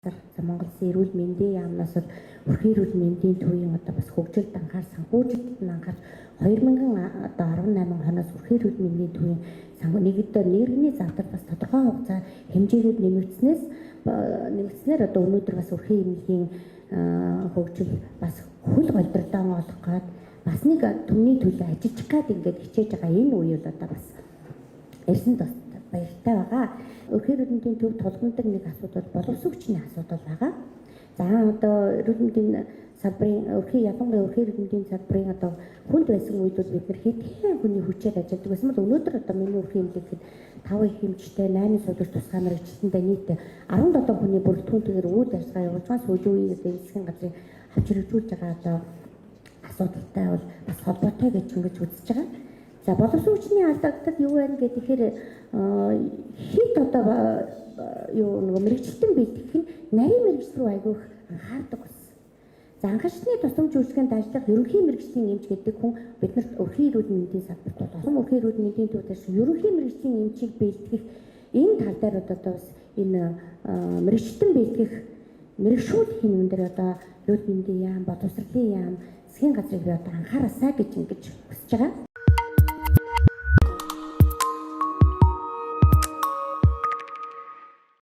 За Монголын эрүүл мэндийн яамнаас бол өрхийн эрүүл мэндийн төвийн одоо бас хөгжилд анхаар санхүүжилтд анхаар 2018 оноос өрхийн эрүүл мэндийн төвийн нэгдээр нэрний завтар бас тодорхой хугацаа хэмжээгүүд нэмэгдснээр одоо өнөөдөр бас өрхийн эмнэлгийн хөгжил бас хөл голдролоо олох гээд бас нэг түмний төлөө ажиллаж гад ингээд хичээж байгаа энэ үе бол одоо бас эрсэнд бас баяртай байгаа. Өрхийн эрүүл мэндийн төв тулгамдаг нэг асуудал боловсрогчны асуудал байгаа. За одоо эрүүл мэндийн салбарын ялангуяа өрхийн эрүүл мэндийн салбарын одоо хүнд байсан үед бол бид нар хэдхэн хүний хүчээр ажилладаг байсан бол өнөөдөр одоо миний өрхийн эмнэлэг гэхэд 5 их хэмжтэй 8 суулгч тусгай мэрэгчлэнтэй нийт 17 хүний бүрэлдэхүүнтэйгээр үйл ажиллагаа явуулж байгаа. Сүүлийн үед засгийн газрын авч хэрэгжүүлж байгаа одоо асуудалтай бол бас холбоотой гэж ингэж үзэж байгаа. За боловсрогчны алдагдал юу вэ гэхээр хит одоо мэрэгчлэн бэлтгэх нь нарийн мэрэгчл рүү айгүйх анхаардаг болсон. За анхаарчны тусламж үйлчилгээнд ажиллах ерөнхий мэрэгчлийн эмч гэдэг хүн биднэрт өрхийн эрүүл мэндийн салбарт бол олон өрхийн эрүүл мэндийн төвдөөс ерөнхий мэрэгчлийн эмчийг бэлтгэх энэ тал дээр одоо бас энэ мэрэгчлэн бэлтгэх мэрэгшүүлэхийн юм дээр одоо эрүүл мэндийн яам, боловсролын яам, засгийн газрыг одоо анхаараасаа гэж ингэж хүсэж байгаа.